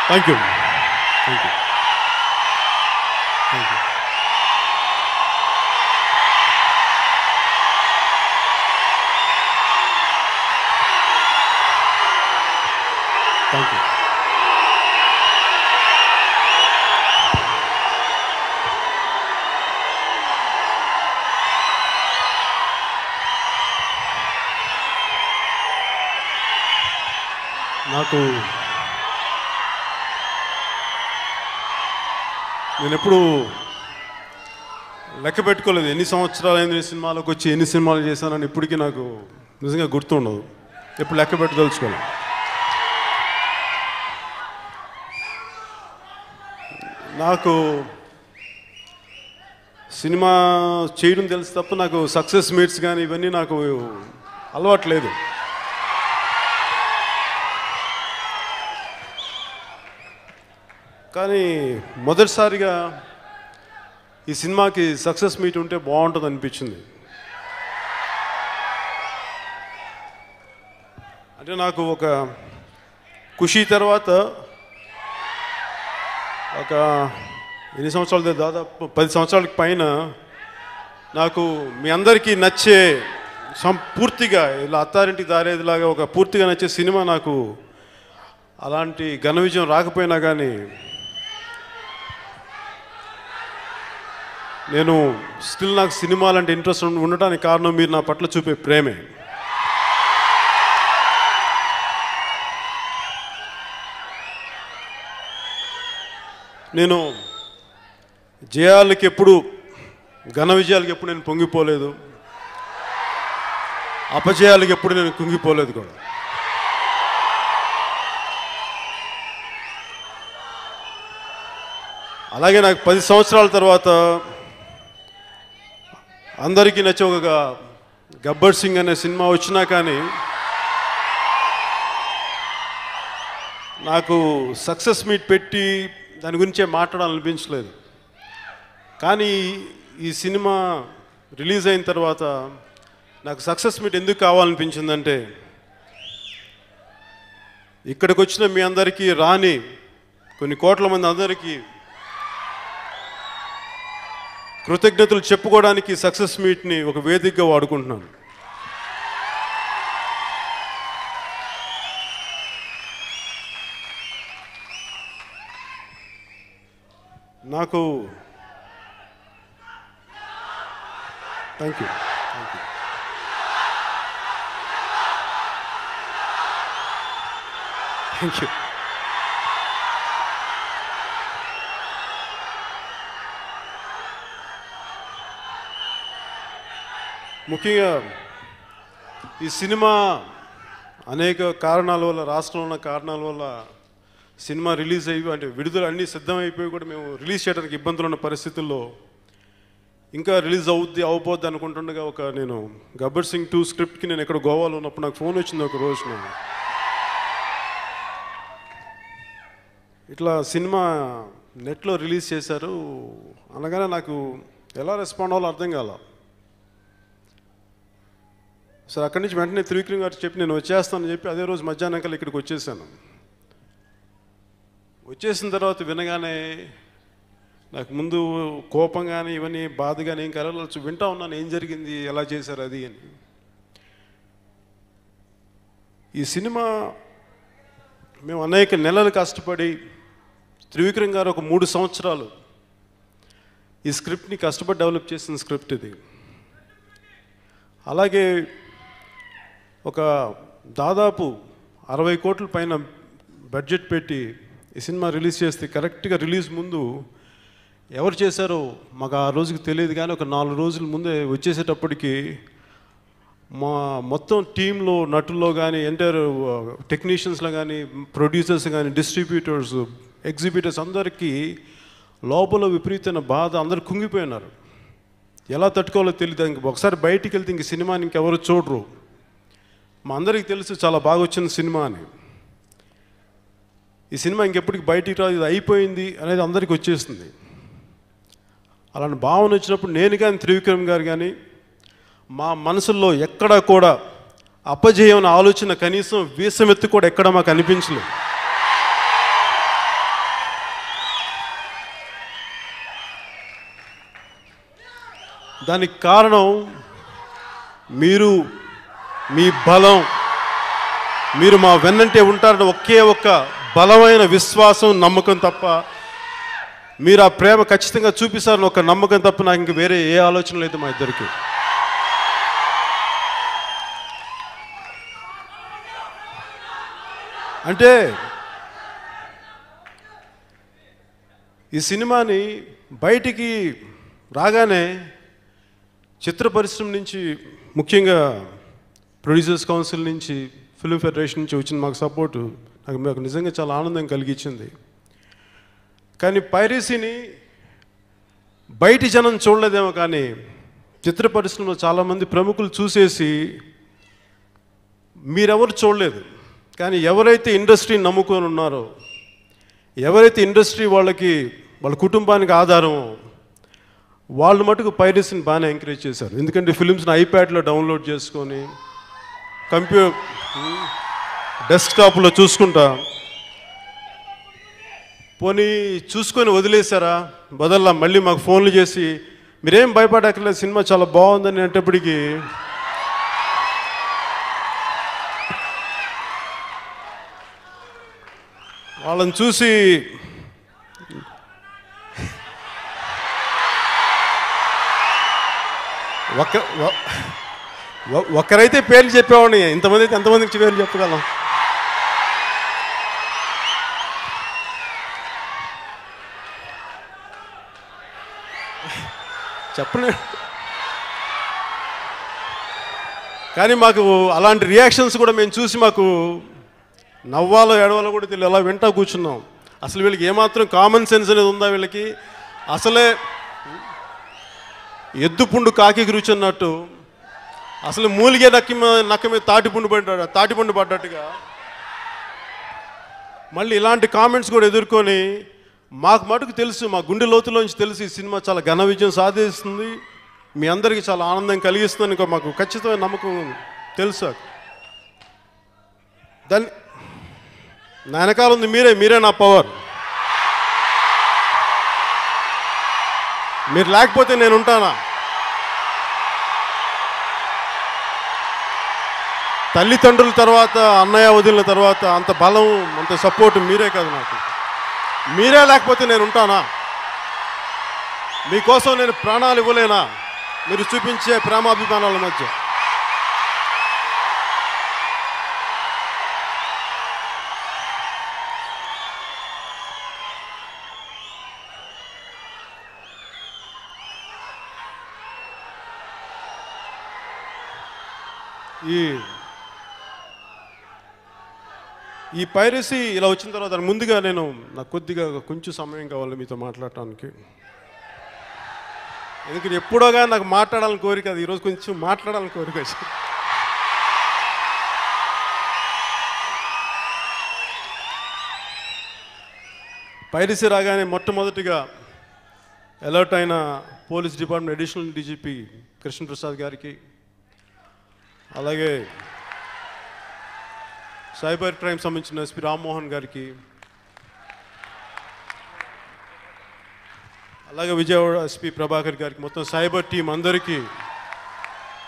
Thank you thank you thank you thank you. నేను ఎప్పుడు లెక్క పెట్టుకోలేదు ఎన్ని సంవత్సరాలు అయింది సినిమాలోకి వచ్చి ఎన్ని సినిమాలు చేశానని ఇప్పటికీ నాకు నిజంగా గుర్తుండదు. ఎప్పుడు లెక్క పెట్టదలుచుకోలేదు. నాకు సినిమా చేయడం తెలుసు తప్ప నాకు సక్సెస్ మీట్స్ కానీ ఇవన్నీ నాకు అలవాట్లేదు. కానీ మొదటిసారిగా ఈ సినిమాకి సక్సెస్ మీట్ ఉంటే బాగుంటుంది అనిపించింది. అంటే నాకు ఒక ఖుషి తర్వాత ఒక ఎన్ని సంవత్సరాలు దాదాపు 10 సంవత్సరాలకు పైన నాకు మీ అందరికీ నచ్చే పూర్తిగా ఇలా అత్తారింటికి దారేదిలాగా ఒక పూర్తిగా నచ్చే సినిమా నాకు అలాంటి ఘన విజయం రాకపోయినా కానీ నేను స్టిల్ నాకు సినిమాలంటే ఇంట్రెస్ట్ ఉండటానికి కారణం మీరు నా పట్ల చూపే ప్రేమే. నేను జయాలకి ఎప్పుడు ఘన విజయాలకి ఎప్పుడు నేను పొంగిపోలేదు, అపజయాలకి ఎప్పుడు నేను కుంగిపోలేదు కూడా. అలాగే నాకు 10 సంవత్సరాల తర్వాత అందరికీ నచ్చే ఒక గబ్బర్ సింగ్ అనే సినిమా వచ్చినా కానీ నాకు సక్సెస్ మీట్ పెట్టి దాని గురించే మాట్లాడాలనిపించలేదు. కానీ ఈ సినిమా రిలీజ్ అయిన తర్వాత నాకు సక్సెస్ మీట్ ఎందుకు కావాలనిపించిందంటే ఇక్కడికి వచ్చిన మీ అందరికీ రాని కొన్ని కోట్ల మంది అందరికీ కృతజ్ఞతలు చెప్పుకోవడానికి సక్సెస్ మీట్ని ఒక వేదికగా వాడుకుంటున్నాను. నాకు thank you thank you thank you. ముఖ్యంగా ఈ సినిమా అనేక కారణాల వల్ల, రాష్ట్రంలో ఉన్న కారణాల వల్ల సినిమా రిలీజ్ అయ్యి అంటే విడుదల అన్నీ సిద్ధమైపోయి కూడా మేము రిలీజ్ చేయడానికి ఇబ్బందులు ఉన్న పరిస్థితుల్లో ఇంకా రిలీజ్ అవ్వబోద్ది అనుకుంటుండగా నేను గబ్బర్ సింగ్ 2 స్క్రిప్ట్కి నేను ఎక్కడ గోవాలో ఉన్నప్పుడు నాకు ఫోన్ వచ్చింది ఒక రోజు. ఇట్లా సినిమా నెట్లో రిలీజ్ చేశారు అనగానే నాకు ఎలా రెస్పాండ్ అవ్వాలో అర్థం కాల. సరే అక్కడి నుంచి వెంటనే త్రివిక్రమ్ గారు చెప్పి నేను వచ్చేస్తానని చెప్పి అదే రోజు మధ్యాహ్నం కల్లా ఇక్కడికి వచ్చేసాను. వచ్చేసిన తర్వాత వినగానే నాకు ముందు కోపం కానీ ఇవన్నీ బాధ కానీ ఏం కలగచ్చు. వింటా ఉన్నాను ఏం జరిగింది, ఎలా చేశారు అది అని. ఈ సినిమా మేము అనేక నెలలు కష్టపడి త్రివిక్రమ్ గారు ఒక 3 సంవత్సరాలు ఈ స్క్రిప్ట్ని కష్టపడి డెవలప్ చేసిన స్క్రిప్ట్ ఇది. అలాగే ఒక దాదాపు 60 కోట్ల పైన బడ్జెట్ పెట్టి ఈ సినిమా రిలీజ్ చేస్తే కరెక్ట్గా రిలీజ్ ముందు ఎవరు చేశారో మాకు ఆ రోజుకి తెలియదు. కానీ ఒక 4 రోజుల ముందే వచ్చేసేటప్పటికి మా మొత్తం టీంలో నటుల్లో కానీ ఎంటైర్ టెక్నీషియన్స్లో కానీ ప్రొడ్యూసర్స్ కానీ డిస్ట్రిబ్యూటర్స్ ఎగ్జిబిటర్స్ అందరికీ లోపల విపరీతమైన బాధ, అందరు కుంగిపోయినారు. ఎలా తట్టుకోవాలో తెలియదు. ఇంక ఒకసారి బయటికి వెళ్తే ఇంక సినిమాని ఇంకెవరు చూడరు. మా అందరికీ తెలుసు చాలా బాగా వచ్చిన సినిమా అని. ఈ సినిమా ఇంకెప్పటికి బయటికి రాదు, ఇది అయిపోయింది అనేది అందరికీ వచ్చేస్తుంది. అలాంటి భావన వచ్చినప్పుడు నేను కానీ త్రివిక్రమ్ గారు కానీ మా మనసుల్లో ఎక్కడా కూడా అపజయం ఆలోచన కనీసం వీసమెత్తి కూడా ఎక్కడ మాకు అనిపించలేదు. దానికి కారణం మీరు, మీ బలం, మీరు మా వెన్నంటే ఉంటారని ఒకే ఒక్క బలమైన విశ్వాసం, నమ్మకం తప్ప, మీరు ఆ ప్రేమ ఖచ్చితంగా చూపిస్తారని ఒక నమ్మకం తప్ప నాకు ఇంక వేరే ఏ ఆలోచన లేదు మా ఇద్దరికి. అంటే ఈ సినిమాని బయటికి రాగానే చిత్ర పరిశ్రమ నుంచి, ముఖ్యంగా ప్రొడ్యూసర్స్ కౌన్సిల్ నుంచి, ఫిల్మ్ ఫెడరేషన్ నుంచి వచ్చిన మాకు సపోర్టు నాకు నిజంగా చాలా ఆనందం కలిగించింది. కానీ పైరసీని బయటి జనం చూడలేదేమో, కానీ చిత్ర పరిశ్రమలో చాలామంది ప్రముఖులు చూసేసి మీరెవరు చూడలేదు. కానీ ఎవరైతే ఇండస్ట్రీని నమ్ముకొని ఉన్నారో, ఎవరైతే ఇండస్ట్రీ వాళ్ళ కుటుంబానికి ఆధారమో, వాళ్ళు మటుకు పైరసీని బాగానే ఎంకరేజ్ చేశారు. ఎందుకంటే ఫిలిమ్స్ని ఐప్యాడ్లో డౌన్లోడ్ చేసుకొని, డెస్క్టాప్లో చూసుకుంటా, పోనీ చూసుకొని వదిలేశారా, బదల్లా మళ్ళీ మాకు ఫోన్లు చేసి మీరేం భయపడక్కర్లేదు, సినిమా చాలా బాగుందని అంటప్పటికీ వాళ్ళని చూసి ఒక్కరైతే పేర్లు చెప్పేవాడిని, ఇంతమంది అయితే ఎంతమందికి పేర్లు చెప్పగలం? చెప్పలే. కానీ మాకు అలాంటి రియాక్షన్స్ కూడా మేము చూసి మాకు నవ్వాలో ఏడవాలో కూడా తెలియదు, అలా వింటా కూర్చున్నాం. అసలు వీళ్ళకి ఏమాత్రం కామన్ సెన్స్ అనేది ఉందా వీళ్ళకి? అసలే ఎద్దుపుండు కాకి రుచి అన్నట్టు, అసలు మూలిగే నక్క మీద తాటిపండు పడ్డట్టుగా మళ్ళీ ఇలాంటి కామెంట్స్ కూడా ఎదుర్కొని, మాకు మటుకు తెలుసు, మా గుండె లోతులోంచి తెలుసు ఈ సినిమా చాలా ఘన విజయం సాధిస్తుంది, మీ అందరికీ చాలా ఆనందం కలిగిస్తుంది, మాకు ఖచ్చితమైన నమ్మకం తెలుసు. దాన్ని నా వెనకాల ఉంది మీరే నా పవర్. మీరు లేకపోతే నేను ఉంటానా? తల్లిదండ్రుల తర్వాత, అన్నయ్య వదిలిన తర్వాత అంత బలం, అంత సపోర్ట్ మీరే కాదు నాకు. మీరే లేకపోతే నేను ఉంటానా? మీకోసం నేను ప్రాణాలు ఇవ్వలేనా? మీరు చూపించే ప్రేమాభిమానాల మధ్య ఈ పైరసీ ఇలా వచ్చిన తర్వాత ముందుగా నాకు కొంచెం సమయం కావాలి మీతో మాట్లాడటానికి. ఎందుకంటే ఎప్పుడోగా నాకు మాట్లాడాలని కోరిక, అది ఈరోజు కొంచెం మాట్లాడాలని కోరిక వచ్చింది. పైరసీ రాగానే మొట్టమొదటిగా అలర్ట్ అయిన police department additional DGP Krishnaprasad గారికి, అలాగే సైబర్ క్రైమ్ సంబంధించిన ఎస్పీ రామ్మోహన్ గారికి, అలాగే విజయవాడ ఎస్పీ ప్రభాకర్ గారికి, మొత్తం సైబర్ టీం అందరికీ,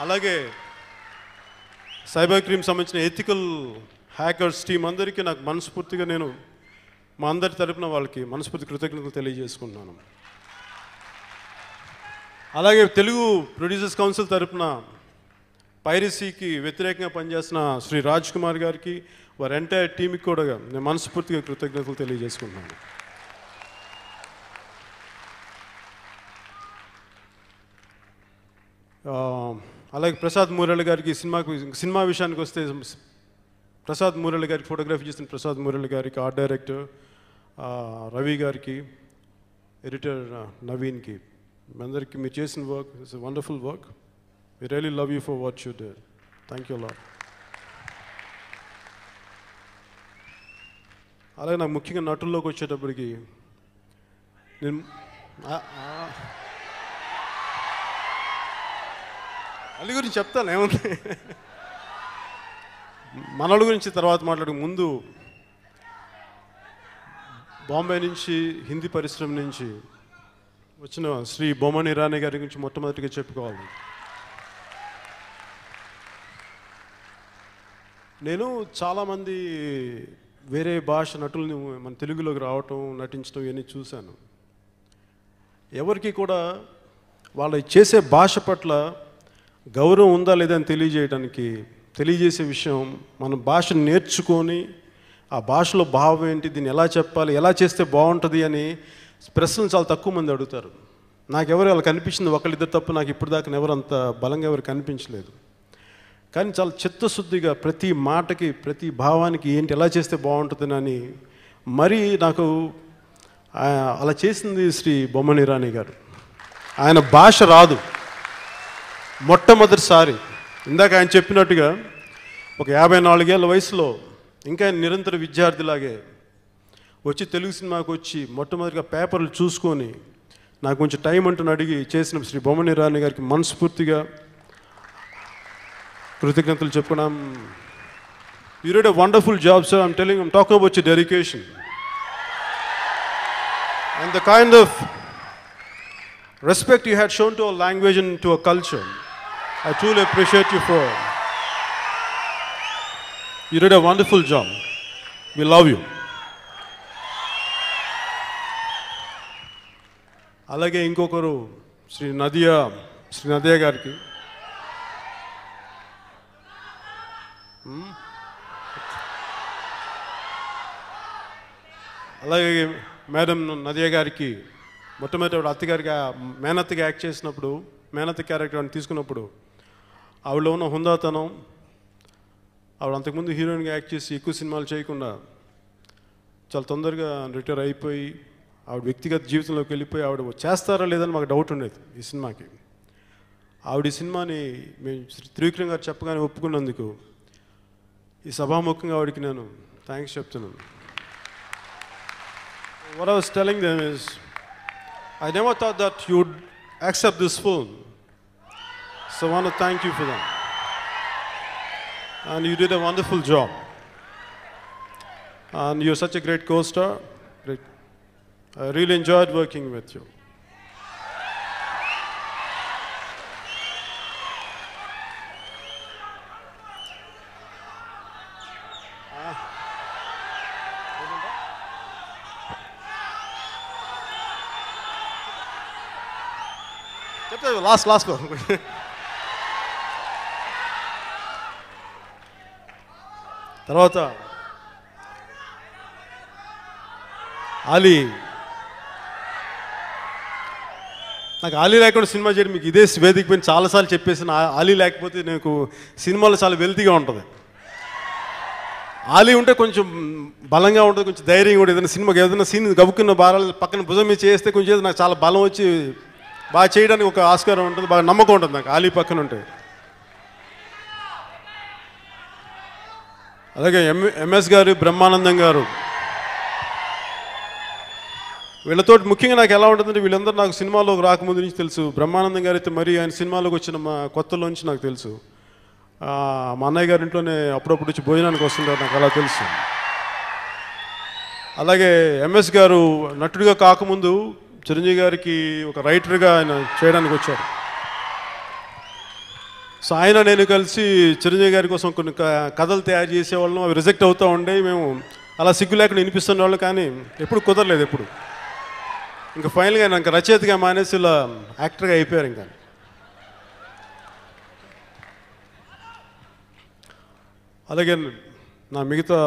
అలాగే సైబర్ క్రైమ్ సంబంధించిన ఎథికల్ హ్యాకర్స్ టీం అందరికీ నాకు మనస్ఫూర్తిగా మా అందరి తరపున వాళ్ళకి మనస్ఫూర్తి కృతజ్ఞతలు తెలియజేసుకున్నాను. అలాగే తెలుగు ప్రొడ్యూసర్స్ కౌన్సిల్ తరపున పైరసీకి వ్యతిరేకంగా పనిచేసిన శ్రీ రాజ్ కుమార్ గారికి, వారి ఎంటైర్ టీంకి కూడా నేను మనస్ఫూర్తిగా కృతజ్ఞతలు తెలియజేసుకుంటున్నాను. అలాగే ప్రసాద్ మూరెళ్ళ గారికి, సినిమా విషయానికి వస్తే ప్రసాద్ మూరెళ్ళ గారికి, ఫోటోగ్రఫీ చేసిన ప్రసాద్ మూరెళ్ళ గారికి, ఆర్ట్ డైరెక్టర్ రవి గారికి, ఎడిటర్ నవీన్కి, మీ అందరికీ మీరు చేసిన work it's a wonderful work. We really love you for what you did. Thank you a lot. అలాగే నాకు ముఖ్యంగా నటుల్లోకి వచ్చేటప్పటికి నేను అల్లి గురించి చెప్తాను, ఏముంది మనోళ్ళ గురించి తర్వాత మాట్లాడే ముందు, బాంబే నుంచి, హిందీ పరిశ్రమ నుంచి వచ్చిన శ్రీ బొమ్మని ఇరానీ గారి గురించి మొట్టమొదటిగా చెప్పుకోవాలి. నేను చాలామంది వేరే భాష నటుల్ని మన తెలుగులోకి రావటం, నటించడం ఇవన్నీ చూశాను. ఎవరికి కూడా వాళ్ళ చేసే భాష పట్ల గౌరవం ఉందా లేదా అని తెలియజేసే విషయం, మన భాషను నేర్చుకొని ఆ భాషలో భావం ఏంటి, దీన్ని ఎలా చెప్పాలి, ఎలా చేస్తే బాగుంటుంది అని ప్రశ్నలు చాలా తక్కువ మంది అడుగుతారు. నాకెవరు అలా కనిపించింది ఒకళ్ళిద్దరు తప్ప, నాకు ఇప్పుడు దాకా ఎవరు అంత బలంగా ఎవరు కనిపించలేదు. కానీ చాలా చిత్తశుద్ధిగా ప్రతి మాటకి, ప్రతి భావానికి ఏంటి, ఎలా చేస్తే బాగుంటుందని మరీ నాకు అలా చేసింది శ్రీ బొమ్మని ఇరానీ గారు. ఆయన భాష రాదు మొట్టమొదటిసారి. ఇందాక ఆయన చెప్పినట్టుగా ఒక 54 ఏళ్ళ వయసులో ఇంకా నిరంతర విద్యార్థిలాగే వచ్చి తెలుగు సినిమాకి వచ్చి మొట్టమొదటిగా పేపర్లు చూసుకొని నాకు కొంచెం టైం అంటూ అడిగి చేసిన శ్రీ బొమ్మని ఇరానీ గారికి మనస్ఫూర్తిగా కృతజ్ఞతలు చెప్పుకున్నాం. You did a wonderful job sir. I'm talking about your dedication and the kind of respect you had shown to our language and to our culture. I truly appreciate you for. You did a wonderful job. We love you. అలాగే ఇంకొకరు Shri Nadia గారికి, అలాగే madam Nadia గారికి మొట్టమొదటి అత్తగారిగా మేనత్తగా act చేసినప్పుడు, మేనత్త character అని తీసుకున్నప్పుడు ఆవిడలో ఉన్న హుందాతనం, ఆవిడ అంతకుముందు హీరోయిన్గా యాక్ట్ చేసి ఎక్కువ సినిమాలు చేయకుండా చాలా తొందరగా రిటైర్ అయిపోయి ఆవిడ వ్యక్తిగత జీవితంలోకి వెళ్ళిపోయి ఆవిడ చేస్తారా లేదని మాకు డౌట్ ఉండేది ఈ సినిమాకి. ఆవిడ ఈ సినిమాని మేము త్రివిక్రమ్ గారు చెప్పగానే ఒప్పుకున్నందుకు ఈ సభాముఖంగా ఆవిడకి నేను థ్యాంక్స్ చెప్తున్నాను. What I was telling them is, I never thought that you would accept this film. So I want to thank you for that. And you did a wonderful job. And you're such a great co-star. Great. I really enjoyed working with you. లాస్ట్లో తర్వాత ఆలీ. నాకు ఆలీ లేకుండా cinema చేయడం, మీకు ఇదే వేదిక పైన చాలాసార్లు చెప్పేసిన, ఆలీ లేకపోతే నాకు సినిమాలో చాలా వెల్తీగా ఉంటుంది. ఆలీ ఉంటే కొంచెం బలంగా ఉంటుంది, కొంచెం ధైర్యంగా ఉంటుంది. ఏదైనా సీన్ గబుక్కున్న భారాలు పక్కన భుజం మీద చేస్తే కొంచెం నాకు చాలా బలం వచ్చి బాగా చేయడానికి ఒక ఆస్కారం ఉంటుంది, బాగా నమ్మకం ఉంటుంది నాకు ఆలీ పక్కన ఉంటే. అలాగే ఎంఎస్ గారు, బ్రహ్మానందం గారు, వీళ్ళతో ముఖ్యంగా నాకు ఎలా ఉంటుందంటే, వీళ్ళందరూ నాకు సినిమాలోకి రాకముందు నుంచి తెలుసు. బ్రహ్మానందం గారు అయితే మరి ఆయన సినిమాలోకి వచ్చిన మా కొత్తలోంచి నాకు తెలుసు. మా అన్నయ్య గారి ఇంట్లోనే అప్పుడప్పుడు వచ్చి భోజనానికి వస్తుంటారు, నాకు అలా తెలుసు. అలాగే ఎంఎస్ గారు నటుడిగా కాకముందు చిరంజీవి గారికి ఒక రైటర్గా ఆయన చేయడానికి వచ్చారు. సో ఆయన నేను కలిసి చిరంజీవి గారి కోసం కొన్ని కథలు తయారు చేసేవాళ్ళం. అవి రిజెక్ట్ అవుతూ ఉండే, మేము అలా సిగ్గు లేకుండా వినిపిస్తున్న వాళ్ళు, కానీ ఎప్పుడు కుదరలేదు ఎప్పుడు. ఇంకా ఫైనల్గా ఆయన ఇంకా రచయితగా మానేసి ఇలా యాక్టర్గా అయిపోయారు. ఇంకా అలాగే నా మిగతా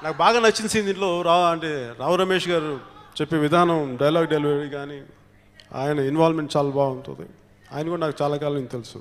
నాకు బాగా నచ్చిన సీన్ దీంట్లో రావు రమేష్ గారు చెప్పే విధానం, డైలాగ్ డెలివరీ కానీ ఆయన ఇన్వాల్వ్మెంట్ చాలా బాగుంటుంది. ఆయన కూడా నాకు చాలా కాలం తెలుసు.